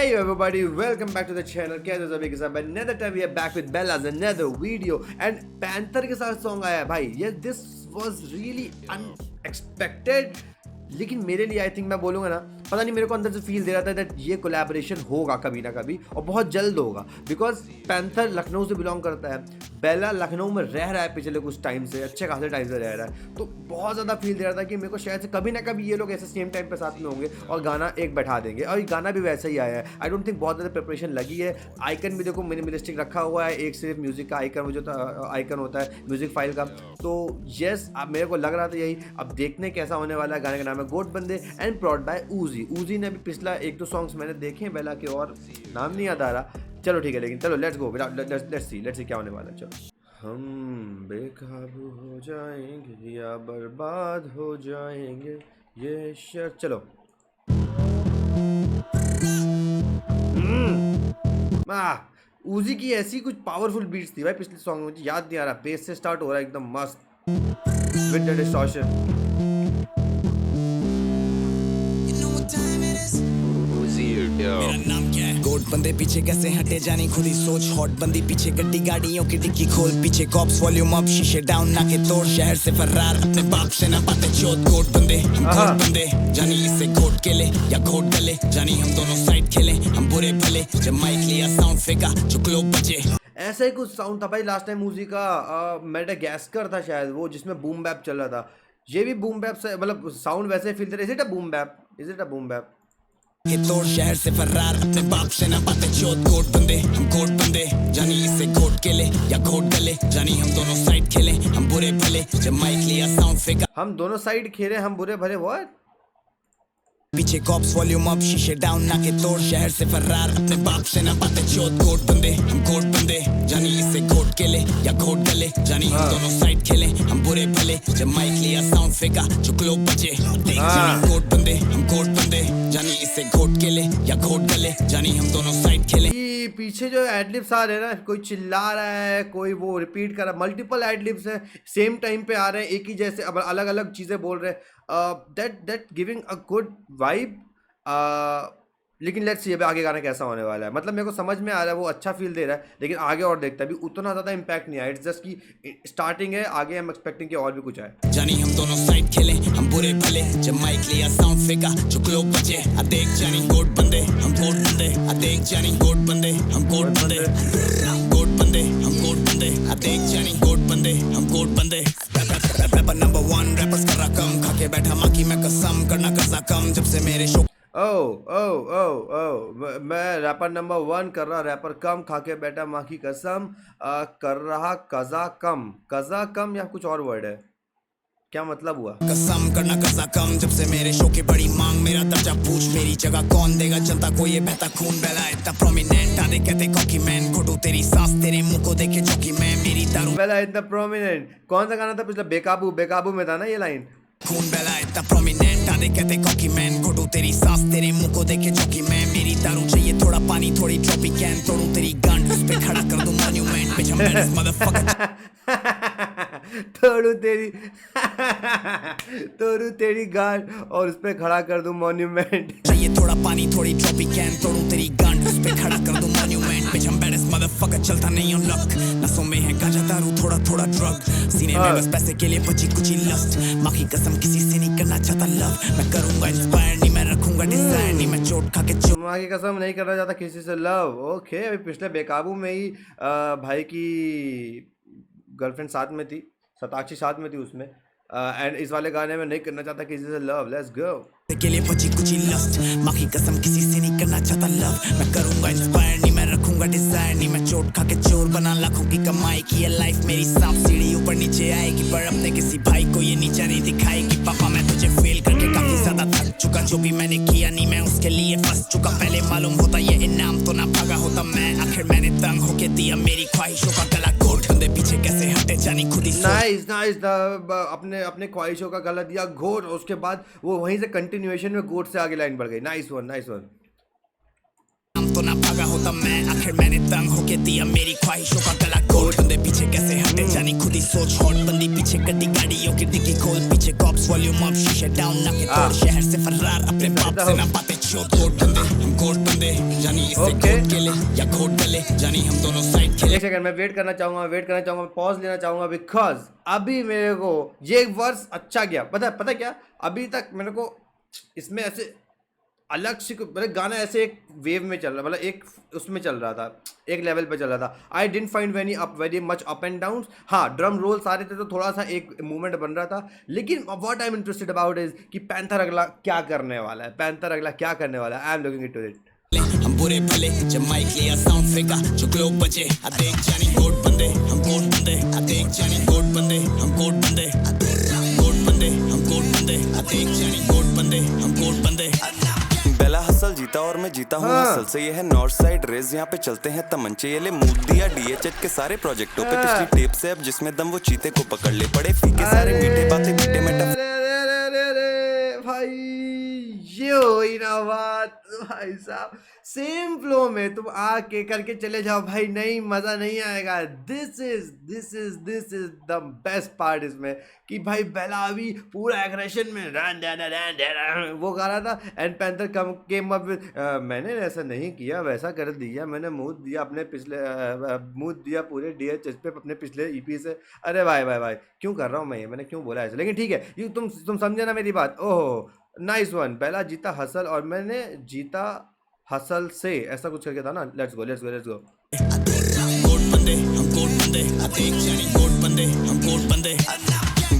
Hey everybody, welcome back to the channel. कैसे सभी के साथ another time we are back with Bella's another video and Panther के साथ सॉन्ग आया है भाई. Yes, this was really unexpected. लेकिन मेरे लिए आई थिंक मैं बोलूँगा ना, पता नहीं मेरे को अंदर से फील दे रहा था दैट ये कोलैबोरेशन होगा कभी ना कभी और बहुत जल्द होगा. बिकॉज पैंथर लखनऊ से बिलोंग करता है, बेला लखनऊ में रह रहा है पिछले कुछ टाइम से, अच्छे खासे टाइम से रह रहा है. तो बहुत ज़्यादा फील दे रहा था कि मेरे को शायद से कभी ना कभी ये लोग ऐसे सेम टाइम पे साथ में होंगे और गाना एक बैठा देंगे. और ये गाना भी वैसा ही आया है. आई डोंट थिंक बहुत ज़्यादा प्रिपरेशन लगी है. आइकन भी देखो मिनिमलिस्टिक रखा हुआ है, एक सिर्फ म्यूजिक का आइकन जो आइकन होता है म्यूजिक फाइल का. तो यस, अब मेरे को लग रहा था यही. अब देखने कैसा होने वाला है. गाने का नाम है गोट बंदे एंड प्रोड बाय ऊजी. ऊजी ने भी पिछला एक दो सॉन्ग्स मैंने देखे हैं बेला के, और नाम नहीं याद आ रहा. चलो ठीक है, लेकिन चलो लेट्स गो, लेट्स सी क्या होने वाला है. चलो, हम बेकाबू हो जाएंगे या बर्बाद हो जाएंगे ये शर्त. चलो ऊजी की ऐसी कुछ पावरफुल बीट्स थी भाई पिछले सॉन्ग में, मुझे याद नहीं आ रहा. बेस से स्टार्ट हो रहा है एकदम मस्त विद द डिस्टॉर्शन. मेरा नाम क्या है? गोट बंदे पीछे कैसे हटे जानी खुद ही सोच. हॉट बंदी पीछे गड्डी गाड़ियों की डिक्की खोल. पीछे कॉप्स वॉल्यूम अप शीशे डाउन ना के तोड़. शहर से फर्रार अपने बाप से ना बातें चोट. गोट बंदे हम गोट बंदे जानी इससे घोट के ले या घोट गले. जानी हम दोनों साइड खेले हम बुरे भले. जब माइक लिया साउंड फेंका जो ग्लोब बजे. ऐसा ही कुछ साउंड था भाई लास्ट टाइम मूवी का. मेडागास्कर था शायद वो, जिसमें बूम बैप चल रहा था. ये भी बूम बैप से मतलब साउंड वैसे फील दे रहा है. Is it a boom bap? Is it a boom bap? के तोड़. शहर से फर्रार अपने बाप से ना बातें चोट. गोट बंदे हम गोट बंदे जानी इससे घोट के ले या घोट गले. जानी हम दोनों साइड खेले हम बुरे भले. जब माइक लिया साउंड फेंका हम दोनों साइड खेले हम बुरे भले. व्हाट? पीछे कॉप्स वॉल्यूम अप शीशे डाउन ना के तोड़. शहर से फर्रार अपने बाप से ना बातें चोट. गोट बंदे हम गोट बंदे जानी इससे घोट के ले या घोट गले. जानी हम दोनों साइड खेले हम बुरे भले. जब माइक लिया साउंड फेंका जो ग्लोब बजे. देख जानी गोट बंदे हम गोट बंदे जानी इससे घोट के ले या घोट गले. जानी हम दोनों साइड खेले. पीछे जो एडलिप्स आ रहे हैं ना, कोई चिल्ला रहा है, कोई वो रिपीट कर रहा है. मल्टीपल एडलिप्स है सेम टाइम पे आ रहे हैं, एक ही जैसे अलग अलग चीजें बोल रहे हैं. That giving a good vibe. लेकिन लेट्स सी अभी आगे गाना कैसा होने वाला है. मतलब मेरे को समझ में आ रहा है, वो अच्छा फील दे रहा है, लेकिन आगे और देखता है अभी उतना ज़्यादा इम्पैक्ट नहीं आया. इट्स जस्ट की स्टार्टिंग है. आगे हम एक्सपेक्टिंग कि और भी कुछ आए. जानी हम दोनों साइड खेले हम बुरे भले. जब माइक लिया साउंड फेंका जो ग्लोब बजे. आ देख जानी गोट बंदे हम गोट बंदे. आ देख जानी गोट बंदे हम गोट बंदे. गोट बंदे हम गोट बंदे. आ देख जानी गोट बंदे हम गोट बंदे. रैपर नंबर 1 रैपर्स कर रहा कम. खाके बैठा माँ की मैं कसम करना कसा कम. जब से मेरे शो मैं रैपर नंबर 1 कर रहा रैपर कम. खाके बैठा माँ की कसम कर रहा कजा कम. कजा कम या कुछ और वर्ड है? क्या मतलब हुआ? कसम करना कसा कम. जब से मेरे शो की बड़ी मांग. मेरा दर्जा पूछ मेरी जगह कौन देगा. जनता को ये बहता खून. बेला इतना प्रोमिनेंट आधे कहते कॉकी मैन. घोटू तेरी सांस तेरे मुंह को देखे चौकी मैं. मेरी दारू बेला इतना प्रोमिनेंट. कौन सा गाना था पिछला? बेकाबू. बेकाबू में था ना ये लाइन. खून बेला इतना प्रोमिनेंट आधे कहते कॉकी मैन. घोटू तेरी सांस तेरे मुंह को देखे चौकी मैं. मेरी दारू चाहिए थोड़ा पानी थोड़ी ड्रॉपी कैन. तोड़ू तेरी गन उस पे खड़ा कर दूं मॉन्यूमेंट. बिच हम मदरफकर तोड़ू तेरी गान और उस पे खड़ा कर दूं मॉन्यूमेंट. चाहिए थोड़ा पानी थोड़ी ड्रॉपी कैन. तोड़ू तेरी गन उस पे खड़ा कर दूं मॉन्यूमेंट. बिच हम बैडेस्ट मदरफकर चलता नहीं हूं लक. नसों में है गांजा दारू थोड़ा थोड़ा ड्रग. सीने में बस पैसे के लिए बची कुची लस्ट. माँ की कसम किसी से नहीं करना चाहता लव. मैं करूंगा इंस्पायर नहीं मैं रखूंगा डिजायर नहीं. मैं चोट खा के चुप. माँ की कसम नहीं करना चाहता किसी से लव. ओके, अभी पिछले बेकाबू में ही भाई की गर्लफ्रेंड साथ में थी, सताक्षी साथ में थी उसमें. एंड इस वाले गाने में नहीं करना चाहता किसी से लव. Let's go. के लिए बची कुछ लस्ट. माँ की कसम किसी से नहीं करना चाहता लव. मैं करूंगा इंस्पायर नहीं मैं रखूंगा डिजायर नहीं. मैं चोट खा के चोर बना लाखों की कमाई की है लाइफ मेरी. सांप सीढ़ी ऊपर नीचे आएगी पर अपने किसी भाई को ये नीचा नहीं दिखाएगी. पापा मैं तुझे फेल करके काफी ज्यादा थक चुका. जो भी मैंने किया नहीं मैं उसके लिए फंस चुका. पहले मालूम होता ये इनाम तो ना भागा होता मैं. आखिर मैंने तंग होके दिया मेरी ख्वाहिशों का गला घोट. बंदे पीछे कैसे हटे जानी खुद ही. Nice nice. अपने ख्वाहिशों का गला दिया घोट. उसके बाद वो वहीं से कंटिन्यूएशन में गोट से आगे लाइन बढ़ गई. Nice one nice one. तो ना भागा होता मैं, आखिर मैंने तंग होके दिया मेरी ख्वाहिशों का गला घोट। बंदे पीछे कैसे हटे जानी खुद ही सोच, हॉट बंदी पीछे गड्डी गाड़ियों की डिग्गी खोल, पीछे कॉप्स वॉल्यूम अप शीशे डाउन ना के तोड़, शहर से फरार अपने बाप से ना बातें छोड़। कोट बंदे हम कोट बंदे जानी इससे कोट के ले या खोट गले जानी हम दोनों साइड खेले। एक सेकंड मैं वेट करना चाहूंगा, पॉज लेना चाहूंगा, बिकॉज अभी मेरे को ये वर्स अच्छा गया। पता क्या, अभी तक मेरे को इसमें ऐसे अलग से मतलब गाना ऐसे एक वेव में चल रहा, मतलब एक उसमें चल रहा था, एक लेवल पे चल रहा था। I didn't find very much up and down. हाँ, ड्रम रोल सारे थे तो थोड़ा सा एक मूवमेंट बन रहा था, लेकिन what I am interested about is कि पैंथर अगला क्या करने वाला है। I am looking into it. हम बुरे भले जब माइक लिया साउंड फेंका जो ग्लोब बजे, आ देख जानी कोट बंदे हम कोट बंदे, आ देख जानी कोट बंदे हम कोट बंदे, कोट बंदे हम कोट बंदे, आ देख जानी कोट बंदे हम कोट बंदे। बेला हसल जीता और मैं जीता हूँ हसल से, ये है नॉर्थ साइड रेस, यहाँ पे चलते हैं तमंचे, ये ले मूड दिया DHH के सारे प्रोजेक्टों पे, पिछली टेप से अब जिसमें दम वो चीते को पकड़ ले, पड़े फीके सारे मीठे बातें मीठे मेटा भाई ये हुई ना बात भाई साहब, सेम फ्लो में तुम आके करके चले जाओ भाई, नहीं मजा नहीं आएगा। This is the best part इसमें कि भाई बेला अभी पूरा एग्रेशन में वो गा रहा था, and panther came up with मैंने ऐसा नहीं किया, वैसा कर दिया, मैंने मूड दिया अपने पिछले मूड दिया पूरे DHH पे अपने पिछले EP से। अरे भाई क्यों कर रहा हूँ मैं मैंने क्यों बोला ऐसा, लेकिन ठीक है, ये तुम समझे ना मेरी बात। ओहो नाइस वन, बेला जीता हसल और मैंने जीता हसल से, ऐसा कुछ करके था ना। लेट्स गो कोट बंदे हम कोट बंदे, आ देख जानी कोट बंदे हम कोट बंदे।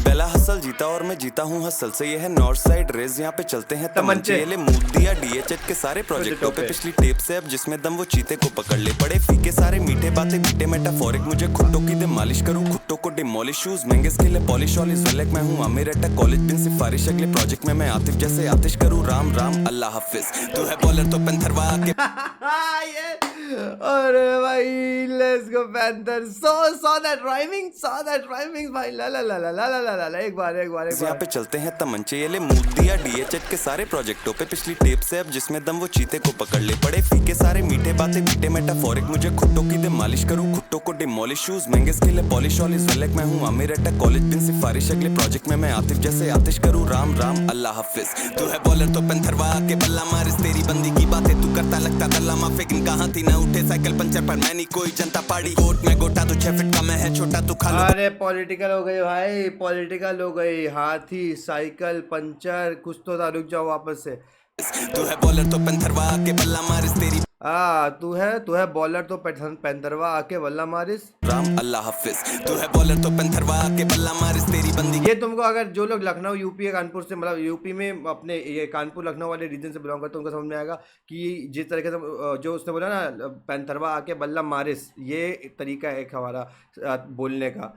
बेला हसल जीता और मैं जीता हूँ हसल से, ये है नॉर्थ साइड रेस, यहाँ पे चलते हैं तमंचे, ये ले मूड दिया DHH के सारे प्रोजेक्टों पे, पिछली टेप से अब जिसमें दम वो चीते को पकड़ ले, पड़े फीके सारे मीठे बातें मीठे मेटाफोरिक, मुझे खुट्टों की दे मालिश करूँ खुट्टों को डिमोलिश, शूज महंगे स्किल है पॉलिश ऑल इज वेल, मैं हूँ आमिर अटक कॉलेज बिन सिफारिश, अगले प्रोजेक्ट में मैं आतिफ जैसे आतिश करूँ राम राम अल्लाह हाफिज, तू है बॉलर तो पैंथरवा के अरे भाई let's go panther, saw that rhyming भाई, ला एक बार यहाँ पे चलते हैं तमंचे, ये ले मूड दिया DHH के सारे प्रोजेक्टों पे, पिछली टेप से अब जिसमें दम वो चीते को पकड़ ले, पड़े फीके सारे मीठे बातें मीठे मेटाफोरिक, मुझे खुट्टों की दे मालिश करूँ खुट्टों को डिमोलिश, शूज महंगे स्किल है पॉलिश ऑल इज वेल, मैं हूँ आमिर अटक कॉलेज बिन सिफारिश, अगले प्रोजेक्ट में मैं आतिफ जैसे आतिश करूँ राम राम अल्लाह हाफिज, तू है बॉलर तो पैंथरवा के बल्ला मारिस, तेरी बंदी की बातें तू करता लगता दल्ला माफिकिन कहाँ थी ना उठे साइकिल पंचर पर मैं नहीं कोई जनता पाड़ी, कोट में गोटा तू 6 फीट का मैं है छोटा तू खा लो। अरे पॉलिटिकल हो गई भाई, पॉलिटिकल हो गई, हाथी साइकिल पंचर कुछ तो था, रुक जाओ वापस से। तू है बॉलर तो पैंथरवा के बल्ला मारिस, तेरी तू है बॉलर तो पैंथरवा आके बल्ला मारिस राम अल्लाह हाफिज, तू है बॉलर तो पैंथरवा के बल्ला मारिस, तेरी बंदी। ये तुमको अगर जो लोग लखनऊ यूपी कानपुर से मतलब यूपी में अपने ये कानपुर लखनऊ वाले रीजन से बिलोंग करते हैं, उनको समझ में आएगा कि जिस तरीके से जो उसने बोला ना पैंथरवा आके बल्ला मारिस, ये तरीका है एक हमारा बोलने का,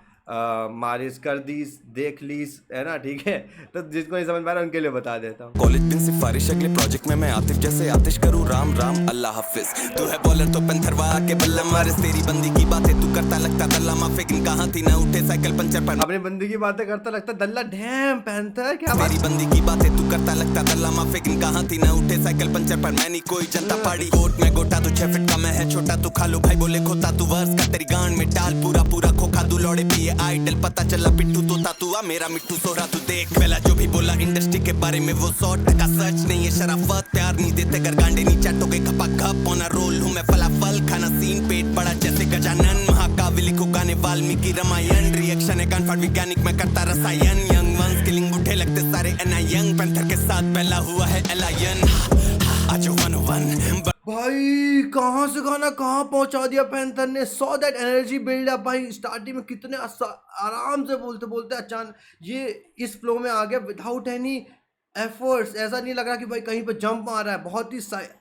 मारिस कर दीस देख लीस है ना, ठीक है, तो जिसको नहीं समझ पा रहा उनके लिए बता देता हूँ। कॉलेज बिन सिफारिश अगले प्रोजेक्ट में मैं आतिफ जैसे आतिश करूँ राम राम अल्लाह हाफिज, तू है बॉलर तो पैंथरवा के बल्ला मारिस, तेरी बंदी की बातें तू करता लगता दल्ला माफिकिन कहाँ थी ना उठे साइकिल पंचर पर, अपनी बंदी की बातें करता लगता दल्ला, डैम पैंथर क्या बात, तेरी बंदी की बातें तू करता लगता दल्ला माफिकिन कहाँ थी ना उठे साइकिल पंचर पर मैं नहीं कोई जनता पाड़ी, कोट में गोटा तू 6 फीट का मैं है छोटा तू खा लो भाई बोले खोता तू वर्स का तेरी गांड में टाल पूरा खोखा तू लौड़े पिए आइडल पता चला पिट्टू तोता तू आ मेरा मिट्टू सोरा तू देख, पहला जो भी बोला इंडस्ट्री के बारे में वो 100% सच नहीं है, शराफत प्यार नहीं देते कर गांडे नहीं चाटोगे खपा खप होना रोल हूँ मैं फलाफल खाना सीन पेट बड़ा जैसे गजानन महाकाव्य लिखो गाने वाल्मीकि रामायण, रिएक्शन है कानफाड़ वैज्ञानिक में करता रसायन, यंग वंस किलिंग बुढ़े लगते सारे यंग पैंथर के साथ पहला हुआ है एलायन, आज 101 भाई कहाँ से गाना कहाँ पहुंचा दिया पैंथर ने, saw that energy build up भाई, स्टार्टिंग में कितने आराम से बोलते अचानक ये इस फ्लो में आ गया विदाउट एनी एफर्ट्स, ऐसा नहीं लग रहा कि भाई कहीं पे जंप आ रहा है, बहुत ही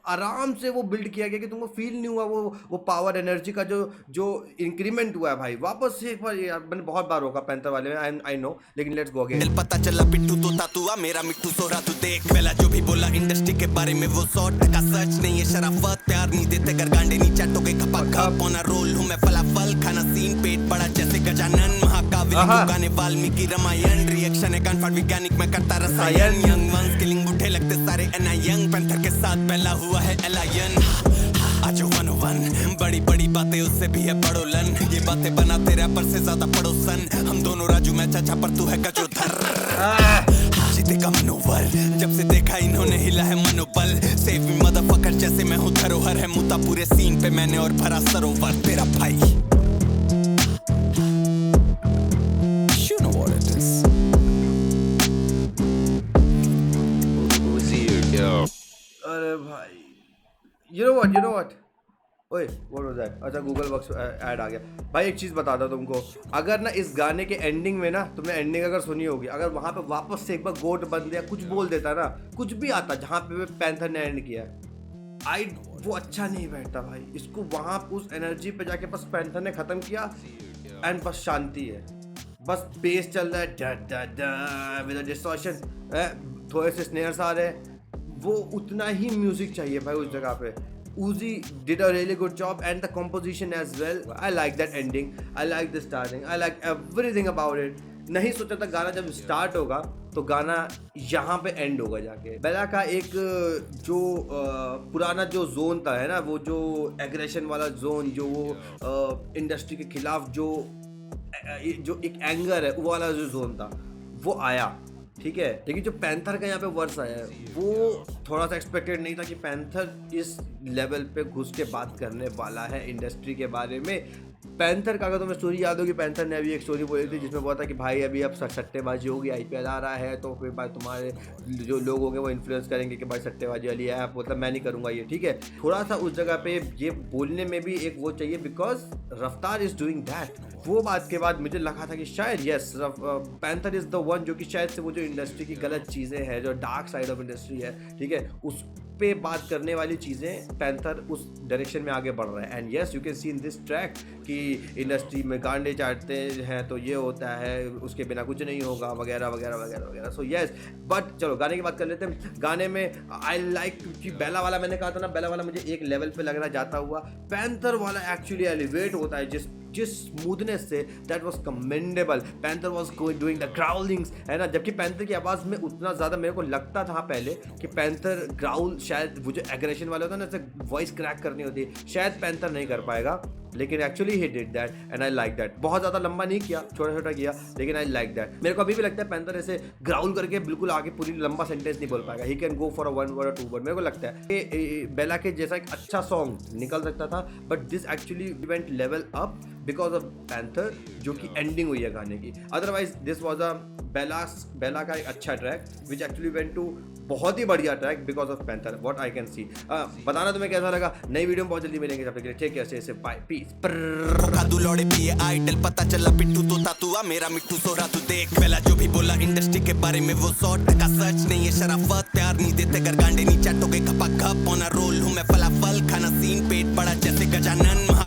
आराम से वो बिल्ड किया गया कि तुमको फील नहीं हुआ वो पावर एनर्जी का जो इंक्रीमेंट हुआ है भाई। वापस से एक बार यार मैंने बहुत बार रोका पैंथर वाले में, आई नो, लेकिन लेट्स गो अगेन। पता चला पिट्टू तोता तू आ मेरा मिट्टू सोरा तू देख, पहला जो भी बोला इंडस्ट्री के बारे में वो 100% सच नहीं है, शराफत प्यार नहीं देते कर गांडे नहीं चाटोगे खपा खप होना रोल हूँ मैं फलाफल खाना सीन पेट बड़ा जैसे गजानन महाकाव्य लिखो गाने वाल्मीकि रामायण, रिएक्शन है कानफाड़ वैज्ञानिक में करता रसायन, यंग वंस किलिंग बुढ़े लगते सारे यंग पैंथर के साथ पहला हुआ है एलायन, आज बड़ोपन, बड़ी बड़ी बातें उससे भी है बड़ोलन, ये बातें बनाते रैपर से ज्यादा पड़ोसन, हम दोनों राजू मैं चाचा पर तू है गजोधर। जीते का मनोबल, जब से देखा इन्होंने हिला है मनोबल, सेव मी मदरफकर जैसे मैं हूँ धरोहर है मुद्दा पूरे सीन पे मैंने और भरा सरोवर तेरा भाई। You know what it is. अरे भाई, you know what? ओए, what was that? अच्छा, गूगल वर्क्स ऐड आ गया। भाई एक चीज़ बताता हूँ तुमको, अगर ना इस गाने के एंडिंग में ना, तुमने एंडिंग अगर सुनी होगी, अगर वहाँ पे वापस से एक बार गोट बन दिया, कुछ बोल देता ना, कुछ भी आता जहाँ पे पैंथर ने एंड किया, वो अच्छा नहीं बैठता भाई। इसको वहाँ उस एनर्जी पे जाके बस पैंथर ने ख़त्म किया एंड बस शांति है, बस बेस चल रहा है डा डा डा विद डिस्टॉर्शन, थोड़े से स्नेयर्स आ रहे हैं, वो उतना ही म्यूजिक चाहिए भाई उस जगह पे। Uzi did a really good job and the composition as well. I like that ending, I like the starting, I like everything about it. नहीं सोचा था गाना जब स्टार्ट होगा तो गाना यहाँ पे एंड होगा जाके। बेला का एक जो पुराना जो जोन था है ना, वो जो एग्रेशन वाला जोन, जो वो इंडस्ट्री के खिलाफ जो एक एंगर है, वो वाला जो जोन था वो आया, ठीक है। लेकिन जो पैंथर का यहाँ पे वर्स आया है वो थोड़ा सा एक्सपेक्टेड नहीं था कि पैंथर इस लेवल पे घुस के बात करने वाला है इंडस्ट्री के बारे में। पैंथर का अगर तुम्हें स्टोरी याद होगी, पैंथर ने अभी एक स्टोरी बोली थी जिसमें बोला था कि भाई अभी अब सट्टेबाजी होगी, IPL आ रहा है, तो फिर भाई तुम्हारे जो लोग होंगे वो इन्फ्लुएंस करेंगे कि भाई सट्टेबाजी वाली ऐप, मतलब मैं नहीं करूँगा ये, ठीक है। थोड़ा सा उस जगह पे ये बोलने में भी एक वो चाहिए, बिकॉज रफ्तार इज डूइंग दैट। वो बात के बाद मुझे लगा था कि शायद yes panther is the one जो कि शायद से वो जो इंडस्ट्री की गलत चीज़ें हैं, जो डार्क साइड ऑफ इंडस्ट्री है, ठीक है, उस पे बात करने वाली चीज़ें पैंथर उस डायरेक्शन में आगे बढ़ रहा है। And yes you can see in this track कि इंडस्ट्री में गांडे चाटते हैं तो ये होता है, उसके बिना कुछ नहीं होगा, वगैरह वगैरह वगैरह वगैरह। सो यस, बट चलो गाने की बात कर लेते हैं। गाने में आई लाइक कि बेला वाला, मैंने कहा था ना, बेला वाला मुझे एक लेवल पे लगना जाता हुआ, पैंथर वाला एक्चुअली एलिवेट होता है जिस स्मूथनेस से, that was commendable. Panther was doing the growlings, है ना, जबकि पैंथर की आवाज़ में उतना ज़्यादा मेरे को लगता था पहले कि पैंथर ग्राउल, शायद वो जो एग्रेशन वाला होता है ना, जैसे वॉइस क्रैक करनी होती है, शायद पैंथर नहीं कर पाएगा, लेकिन actually he did that and I like that. बहुत ज़्यादा लंबा नहीं किया, छोटा छोटा किया, लेकिन आई लाइक दैट। मेरे को अभी भी लगता है पैंथर ऐसे ग्राउल करके बिल्कुल आगे पूरी लंबा सेंटेंस नहीं बोल पाएगा, he can go for a 1 word or 2 word। मेरे को लगता है कि बेला के जैसा एक अच्छा सॉन्ग निकल सकता था, but this actually went level up because of Panther, जो कि एंडिंग हुई है गाने की। Otherwise this was a Bella का एक अच्छा track which actually went to बहुत ही बढ़िया track because of Panther, what I can see. बताना तुम्हें कैसा लगा। नई वीडियो में बहुत जल्दी मिलेंगे, तब तक के लिए टेक केयर, से बाय, पीस। कादू लौड़े पिए आइडल, पता चला पिट्टू तो तातुआ मेरा मिट्टू सोरा तू देख। पहला जो भी बोला इंडस्ट्री के बारे में वो 100% सच नहीं है, शराफत प्यार नहीं देते कर गांडे नहीं चाटोगे खपा खप, ऑन अ रोल हूँ मैं फलाफल, खाना सीन पेट बड़ा जैसे गजानन।